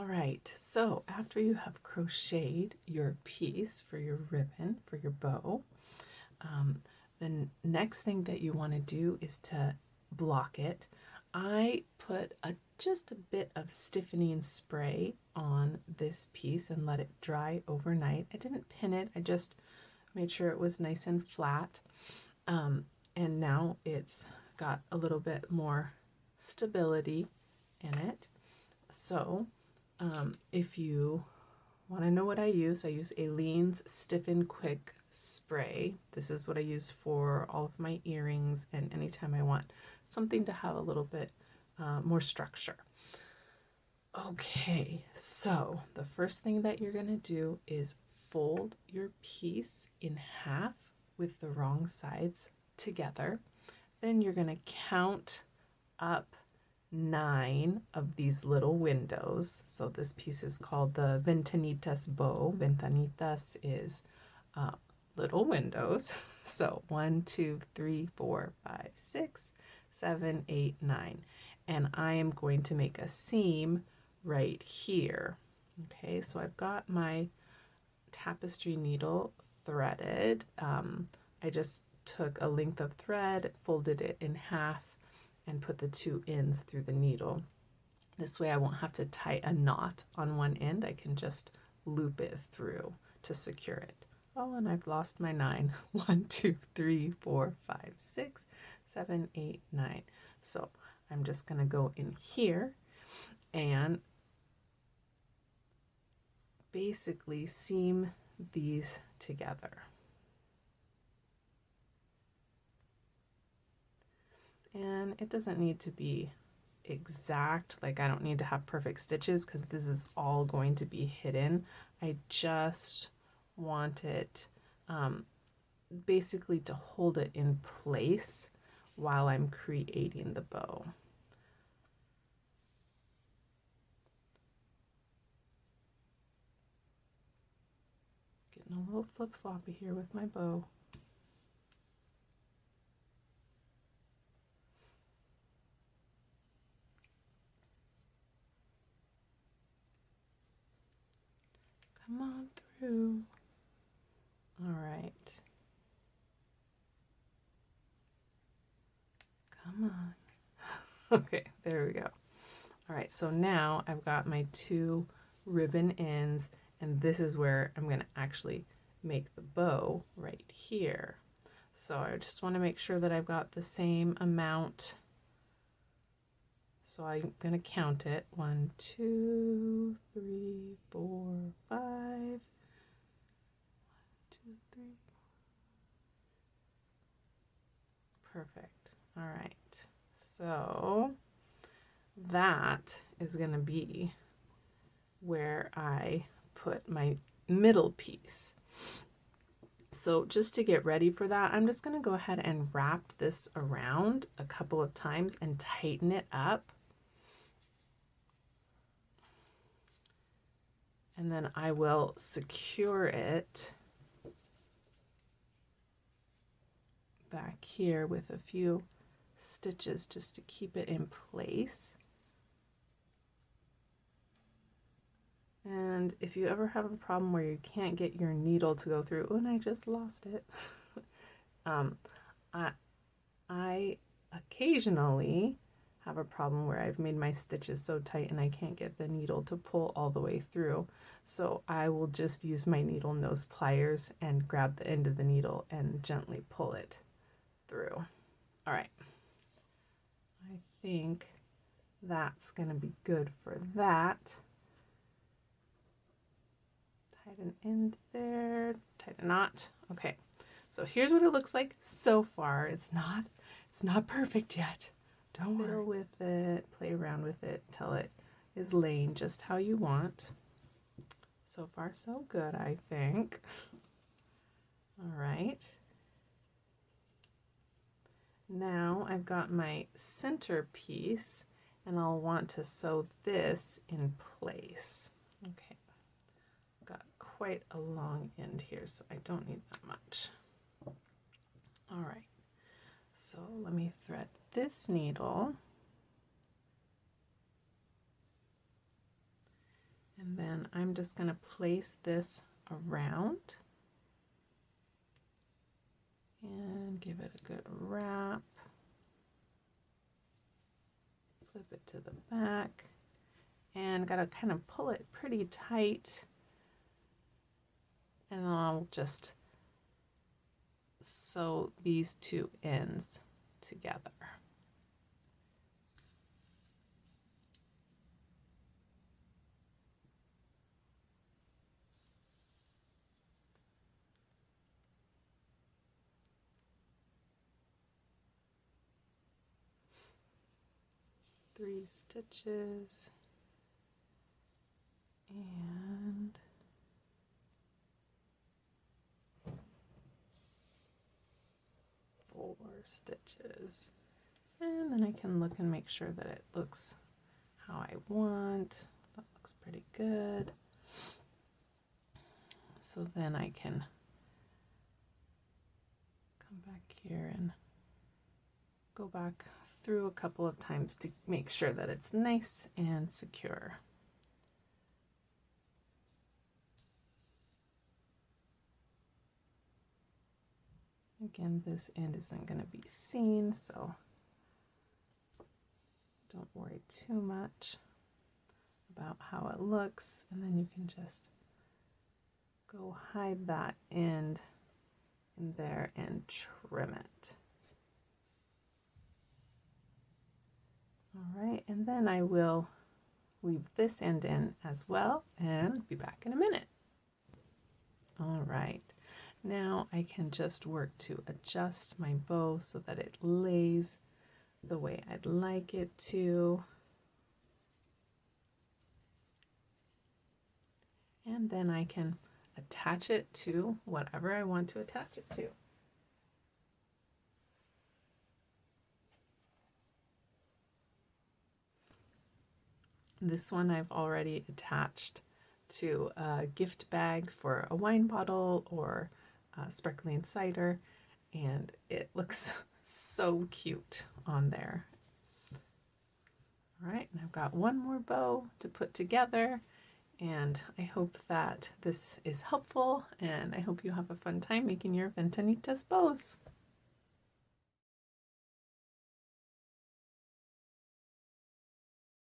All right, so after you have crocheted your piece for your ribbon, for your bow, the next thing that you want to do is to block it. I put just a bit of stiffening spray on this piece and let it dry overnight. I didn't pin it, I just made sure it was nice and flat. And now it's got a little bit more stability in it. So if you want to know what I use Aleene's Stiffen Quick spray. This is what I use for all of my earrings and anytime I want something to have a little bit more structure. Okay, so the first thing that you're going to do is fold your piece in half with the wrong sides together. Then you're going to count up 9 of these little windows. So this piece is called the Ventanitas Bow. Ventanitas is little windows. So 1, 2, 3, 4, 5, 6, 7, 8, 9. And I am going to make a seam right here. Okay, so I've got my tapestry needle threaded. I just took a length of thread, folded it in half, and put the 2 ends through the needle. This way I won't have to tie a knot on one end. I can just loop it through to secure it. Oh, and I've lost my 9. 1, 2, 3, 4, 5, 6, 7, 8, 9. So I'm just going to go in here and basically seam these together. And it doesn't need to be exact, like I don't need to have perfect stitches because this is all going to be hidden. I just want it basically to hold it in place while I'm creating the bow. Getting a little flip-floppy here with my bow. Come on through. All right. Come on. Okay, there we go. All right, so now I've got my 2 ribbon ends, and this is where I'm going to actually make the bow right here. So I just want to make sure that I've got the same amount. So I'm going to count it. 1, 2, 3, 4, 5. 1, 2, 3. Perfect. All right. So that is going to be where I put my middle piece. So just to get ready for that, I'm just going to go ahead and wrap this around a couple of times and tighten it up. And then I will secure it back here with a few stitches just to keep it in place. And if you ever have a problem where you can't get your needle to go through, oh, and I just lost it. I occasionally have a problem where I've made my stitches so tight and I can't get the needle to pull all the way through. So I will just use my needle nose pliers and grab the end of the needle and gently pull it through. All right. I think that's going to be good for that. Tight an end there, tight a knot. Okay, so here's what it looks like so far. It's not perfect yet. Don't fiddle with it, play around with it till it is laying just how you want. So far so good, I think. All right. Now I've got my center piece and I'll want to sew this in place. Okay. Got quite a long end here, so I don't need that much. All right, so let me thread this needle I'm just going to place this around and give it a good wrap. Flip it to the back and got to kind of pull it pretty tight. And then I'll just sew these two ends together. Three stitches and four stitches, and then I can look and make sure that it looks how I want. That looks pretty good. So then I can come back here and go back through a couple of times to make sure that it's nice and secure. Again, this end isn't going to be seen, so don't worry too much about how it looks, and then you can just go hide that end in there and trim it. All right, and then I will weave this end in as well and be back in a minute. All right, now I can just work to adjust my bow so that it lays the way I'd like it to. And then I can attach it to whatever I want to attach it to. This one I've already attached to a gift bag for a wine bottle or sparkling cider, and it looks so cute on there. All right, and I've got one more bow to put together, and I hope that this is helpful, and I hope you have a fun time making your Ventanitas bows.